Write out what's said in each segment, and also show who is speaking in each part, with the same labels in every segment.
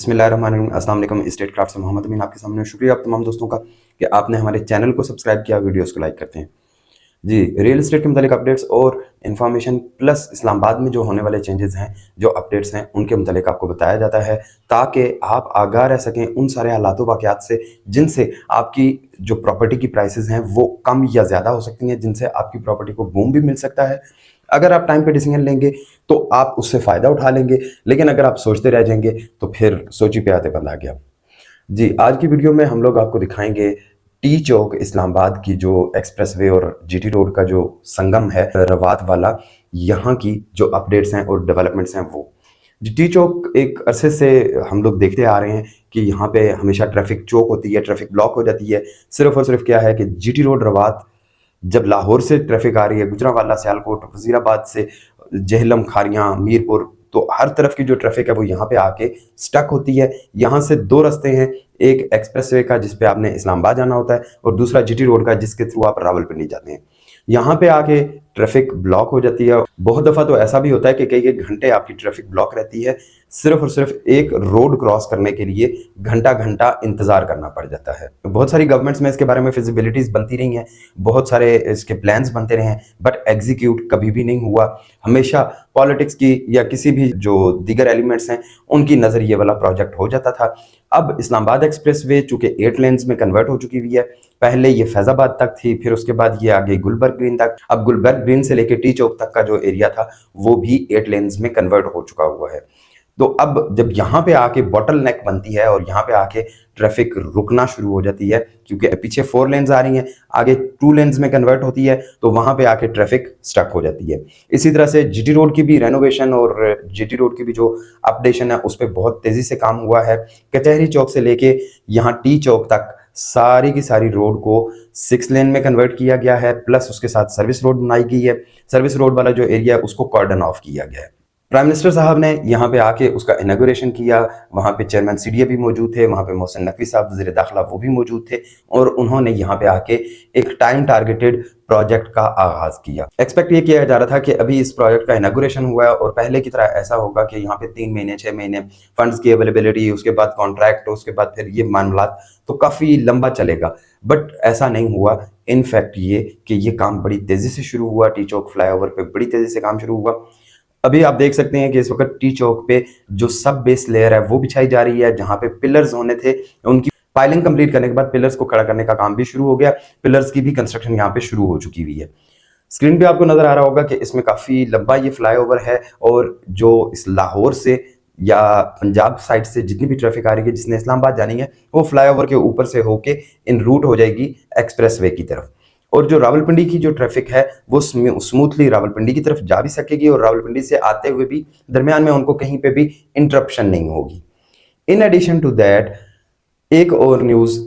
Speaker 1: बिस्मिल्लाहिर्रहमानिर्रहीम। अस्सलाम वालेकुम। स्टेट क्राफ्ट से मोहम्मद अमीन आपके सामने। शुक्रिया आप तमाम दोस्तों का कि आपने हमारे चैनल को सब्सक्राइब किया, वीडियोस को लाइक करते हैं। जी, रियल एस्टेट के मुतालिक अपडेट्स और इन्फॉर्मेशन प्लस इस्लामाबाद में जो होने वाले चेंजेस हैं, जो अपडेट्स हैं, उनके मुतालिक आपको बताया जाता है ताकि आप आगाह रह सकें उन सारे हालात वाक़यात से जिनसे आपकी जो प्रॉपर्टी की प्राइसेस हैं वो कम या ज़्यादा हो सकती हैं, जिनसे आपकी प्रॉपर्टी को बूम भी मिल सकता है। अगर आप टाइम पे डिसीजन लेंगे तो आप उससे फ़ायदा उठा लेंगे, लेकिन अगर आप सोचते रह जाएंगे तो फिर सोची पे आते बंद आ गया। जी, आज की वीडियो में हम लोग आपको दिखाएंगे टी चौक इस्लामाबाद की जो एक्सप्रेसवे और जीटी रोड का जो संगम है रवात वाला, यहाँ की जो अपडेट्स हैं और डेवलपमेंट्स हैं वो। जी, टी चौक एक अरसे से हम लोग देखते आ रहे हैं कि यहाँ पे हमेशा ट्रैफिक चौक होती है, ट्रैफिक ब्लॉक हो जाती है। सिर्फ और सिर्फ क्या है कि जीटी रोड रवात जब लाहौर से ट्रैफिक आ रही है, गुजरांवाला, सियालकोट, वजीराबाद से जहलम, खारियां, मीरपुर, तो हर तरफ की जो ट्रैफिक है वो यहाँ पे आके स्टक होती है। यहाँ से दो रास्ते हैं, एक एक्सप्रेसवे का जिस पे आपने इस्लामाबाद जाना होता है और दूसरा जीटी रोड का जिसके थ्रू आप रावलपिंडी जाते हैं। यहाँ पे आके ट्रैफिक ब्लॉक हो जाती है। बहुत दफ़ा तो ऐसा भी होता है कि कई कई घंटे आपकी ट्रैफिक ब्लॉक रहती है, सिर्फ और सिर्फ एक रोड क्रॉस करने के लिए घंटा घंटा इंतजार करना पड़ जाता है। बहुत सारी गवर्नमेंट्स में इसके बारे में फिजिबिलिटीज बनती रही हैं, बहुत सारे इसके प्लान्स बनते रहे हैं, बट एग्जीक्यूट कभी भी नहीं हुआ। हमेशा पॉलिटिक्स की या किसी भी जो दीगर एलिमेंट्स हैं उनकी नज़र ये वाला प्रोजेक्ट हो जाता था। अब इस्लामाबाद एक्सप्रेसवे चूंकि 8 लेन्स में कन्वर्ट हो चुकी हुई है, पहले ये फैजाबाद तक थी, फिर उसके बाद ये आगे गुलबर्ग ग्रीन तक, अब गुलबर्ग ग्रीन से लेकर टी चौक तक का जो एरिया था वो भी 8 लेन्स में कन्वर्ट हो चुका हुआ है। तो अब जब यहाँ पे आके बॉटल नेक बनती है और यहाँ पे आके ट्रैफिक रुकना शुरू हो जाती है, क्योंकि पीछे 4 लेन्स आ रही हैं, आगे 2 लेन्स में कन्वर्ट होती है, तो वहाँ पे आके ट्रैफिक स्टक हो जाती है। इसी तरह से जीटी रोड की भी रेनोवेशन और जीटी रोड की भी जो अपडेशन है उस पर बहुत तेजी से काम हुआ है। कचहरी चौक से लेके यहाँ टी चौक तक सारी की सारी रोड को 6 लेन में कन्वर्ट किया गया है, प्लस उसके साथ सर्विस रोड बनाई गई है। सर्विस रोड वाला जो एरिया है उसको कॉर्डन ऑफ किया गया है। प्राइम मिनिस्टर साहब ने यहाँ पे आके उसका इनॉग्रेशन किया। वहाँ पे चेयरमैन सीडीए भी मौजूद थे, वहाँ पे मोहसिन नकवी साहब वज़ीर दाखिला वो भी मौजूद थे, और उन्होंने यहाँ पे आके एक टाइम टारगेटेड प्रोजेक्ट का आगाज किया। एक्सपेक्ट ये किया जा रहा था कि अभी इस प्रोजेक्ट का इनॉग्रेशन हुआ है और पहले की तरह ऐसा होगा कि यहाँ पे 3 महीने 6 महीने फंड्स की अवेलेबिलिटी, उसके बाद कॉन्ट्रैक्ट, उसके बाद फिर ये मामलात तो काफ़ी लंबा चलेगा, बट ऐसा नहीं हुआ। इनफैक्ट ये कि ये काम बड़ी तेज़ी से शुरू हुआ। टी चौक फ्लाईओवर पे बड़ी तेज़ी से काम शुरू हुआ। अभी आप देख सकते हैं कि इस वक्त टी चौक पे जो सब बेस लेयर है वो बिछाई जा रही है। जहां पे पिलर्स होने थे उनकी पाइलिंग कंप्लीट करने के बाद पिलर्स को खड़ा करने का काम भी शुरू हो गया। पिलर्स की भी कंस्ट्रक्शन यहाँ पे शुरू हो चुकी हुई है। स्क्रीन पे आपको नजर आ रहा होगा कि इसमें काफी लंबा ये फ्लाईओवर है, और जो इस लाहौर से या पंजाब साइड से जितनी भी ट्रैफिक आ रही है जिसने इस्लामाबाद जानी है वो फ्लाईओवर के ऊपर से होके इन रूट हो जाएगी एक्सप्रेसवे की तरफ। और जो रावलपिंडी की जो ट्रैफिक है वो स्मूथली रावलपिंडी की तरफ जा भी सकेगी, और रावलपिंडी से आते हुए भी दरमियान में उनको कहीं पे भी इंटरप्शन नहीं होगी। इन एडिशन टू दैट एक और न्यूज़,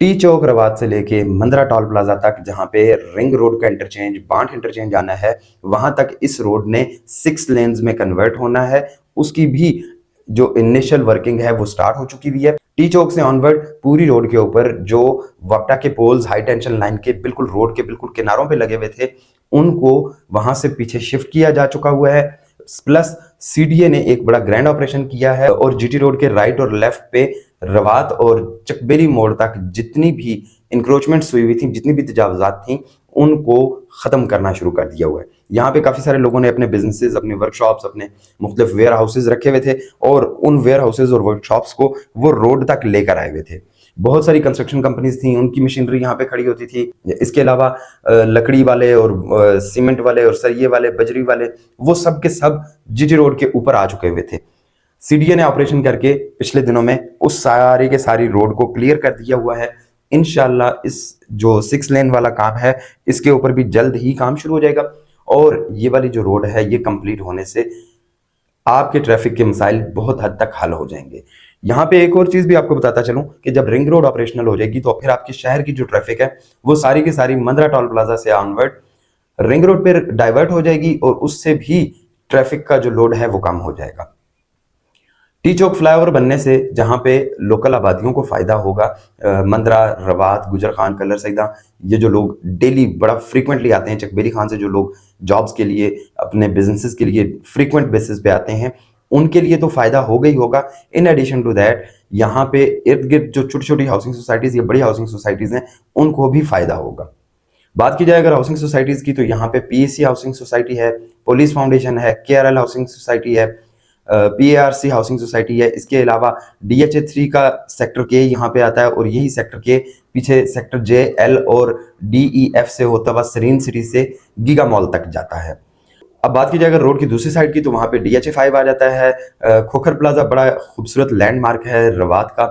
Speaker 1: टी चौक रवात से लेके मंदरा टोल प्लाजा तक जहां पे रिंग रोड का इंटरचेंज, बांट इंटरचेंज आना है, वहां तक इस रोड ने 6 लेन्स में कन्वर्ट होना है। उसकी भी जो इनिशियल वर्किंग है वो स्टार्ट हो चुकी हुई है। टी चौक से ऑनवर्ड पूरी रोड के ऊपर जो वपटा के पोल्स हाई टेंशन लाइन के बिल्कुल रोड के बिल्कुल किनारों पे लगे हुए थे उनको वहां से पीछे शिफ्ट किया जा चुका हुआ है। प्लस सीडीए ने एक बड़ा ग्रैंड ऑपरेशन किया है और जीटी रोड के राइट और लेफ्ट पे रवात और चकबेरी मोड़ तक जितनी भी इंक्रोचमेंट्स हुई थी, जितनी भी तजावजात थी, उनको ख़त्म करना शुरू कर दिया हुआ है। यहाँ पे काफ़ी सारे लोगों ने अपने बिजनेसेस, अपने वर्कशॉप्स, अपने मुख्तलिफ वेयर हाउसेज रखे हुए थे, और उन वेयर हाउसेज और वर्कशॉप्स को वो रोड तक लेकर आए हुए थे। बहुत सारी कंस्ट्रक्शन कंपनीज थी, उनकी मशीनरी यहाँ पे खड़ी होती थी। इसके अलावा लकड़ी वाले और सीमेंट वाले और सरिये वाले, बजरी वाले, वो सब के सब जीटी रोड के ऊपर आ चुके हुए थे। सीडीए ने ऑपरेशन करके पिछले दिनों में उस सारी के सारी रोड को क्लियर कर दिया हुआ है। इंशाल्लाह इस जो 6 लेन वाला काम है इसके ऊपर भी जल्द ही काम शुरू हो जाएगा, और ये वाली जो रोड है ये कंप्लीट होने से आपके ट्रैफिक के मसाइल बहुत हद तक हल हो जाएंगे। यहाँ पे एक और चीज भी आपको बताता चलूं कि जब रिंग रोड ऑपरेशनल हो जाएगी तो फिर आपके शहर की जो ट्रैफिक है वो सारी की सारी मंदरा टोल प्लाजा से ऑनवर्ड रिंग रोड पर डाइवर्ट हो जाएगी, और उससे भी ट्रैफिक का जो लोड है वो कम हो जाएगा। टी चौक फ्लाईओवर बनने से जहां पे लोकल आबादियों को फायदा होगा, मंदरा, रवात, गुजर खान, कलर सईदा, ये जो लोग डेली बड़ा फ्रीक्वेंटली आते हैं, चकबेरी खान से जो लोग जॉब्स के लिए, अपने बिजनेसेस के लिए फ्रीक्वेंट बेसिस पे आते हैं, उनके लिए तो फायदा होगा ही होगा। इन एडिशन टू दैट यहाँ पे इर्द गिर्द जो छोटी छोटी हाउसिंग सोसाइटीज या बड़ी हाउसिंग सोसाइटीज हैं उनको भी फायदा होगा। बात की जाए अगर हाउसिंग सोसाइटीज की, तो यहाँ पे पीएसी हाउसिंग सोसाइटी है, पुलिस फाउंडेशन है, केआरएल हाउसिंग सोसाइटी है, पीएआरसी हाउसिंग सोसाइटी है। इसके अलावा डीएचए 3 का सेक्टर के यहाँ पे आता है और यही सेक्टर के पीछे सेक्टर जे, एल और डीईएफ से होता हुआ सरीन सिटी से गीगा मॉल तक जाता है। अब बात की जाए अगर रोड की दूसरी साइड की, तो वहाँ पे डीएचए 5 आ जाता है। खोखर प्लाजा बड़ा खूबसूरत लैंडमार्क है रवात का।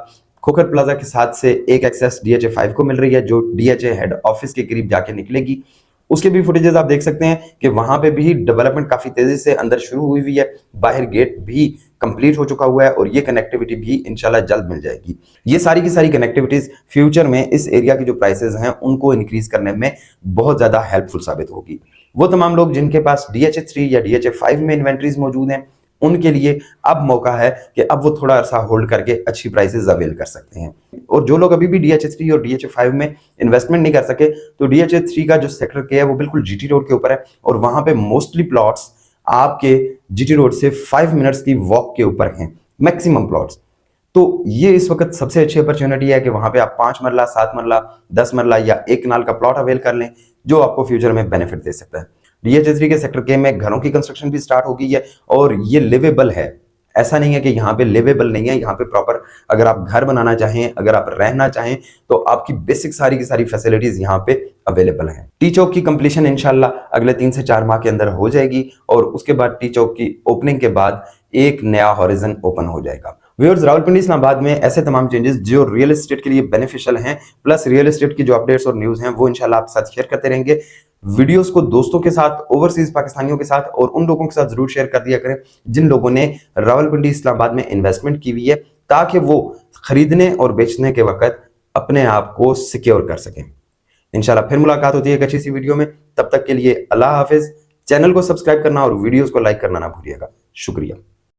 Speaker 1: खोखर प्लाजा के साथ से एक एक्सेस डीएचए 5 को मिल रही है जो डीएचए हेड ऑफिस के करीब जाके निकलेगी। उसके भी फुटेजेस आप देख सकते हैं कि वहां पे भी डेवलपमेंट काफी तेजी से अंदर शुरू हुई है। बाहर गेट भी कंप्लीट हो चुका हुआ है और ये कनेक्टिविटी भी इंशाल्लाह जल्द मिल जाएगी। ये सारी की सारी कनेक्टिविटीज फ्यूचर में इस एरिया की जो प्राइसेस हैं उनको इंक्रीज करने में बहुत ज्यादा हेल्पफुल साबित होगी। वो तमाम लोग जिनके पास डीएचए 3 या डीएचए 5 में इन्वेंट्रीज मौजूद हैं उनके लिए अब मौका है कि अब वो थोड़ा अर्सा होल्ड करके अच्छी प्राइसेस अवेल कर सकते हैं। और जो लोग अभी भी डीएचए 3 और डीएचए 5 में इन्वेस्टमेंट नहीं कर सके, तो डीएचए 3 का जो सेक्टर के है वो बिल्कुल जीटी रोड के ऊपर है और वहां पे मोस्टली प्लॉट्स आपके जीटी रोड से 5 मिनट्स की वॉक के ऊपर हैं मैक्सिमम प्लॉट्स। तो ये इस वक्त सबसे अच्छी अपॉर्चुनिटी है कि वहां पे आप 5 मरला, 7 मरला, 10 मरला या 1 कनाल का प्लॉट अवेल कर लें जो आपको फ्यूचर में बेनिफिट दे सकता है। डीएचए 3 के सेक्टर के में घरों की कंस्ट्रक्शन भी स्टार्ट हो गई है और ये लिवेबल है। ऐसा नहीं है कि यहाँ पे लिवेबल नहीं है, यहाँ पे प्रॉपर अगर आप घर बनाना चाहें, अगर आप रहना चाहें तो आपकी बेसिक सारी की सारी फैसिलिटीज यहाँ पे अवेलेबल हैं। टी चौक की कंप्लीशन इंशाल्लाह अगले 3 से 4 माह के अंदर हो जाएगी और उसके बाद टी चौक की ओपनिंग के बाद एक नया हॉरिजन ओपन हो जाएगा। व्यूअर्स, रावलपिंडी इस्लामाबाद में ऐसे तमाम चेंजेस जो रियल एस्टेट के लिए बेनिफिशियल हैं प्लस रियल एस्टेट की जो अपडेट्स और न्यूज हैं वो इंशाल्लाह आपके साथ शेयर करते रहेंगे। वीडियोस को दोस्तों के साथ, ओवरसीज पाकिस्तानियों के साथ और उन लोगों के साथ जरूर शेयर कर दिया करें जिन लोगों ने रावलपिंडी इस्लामाबाद में इन्वेस्टमेंट की हुई है ताकि वो खरीदने और बेचने के वक्त अपने आप को सिक्योर कर सकें। इंशाल्लाह फिर मुलाकात होती है एक अच्छी सी वीडियो में। तब तक के लिए अल्लाह हाफिज। चैनल को सब्सक्राइब करना और वीडियोस को लाइक करना ना भूलिएगा। शुक्रिया।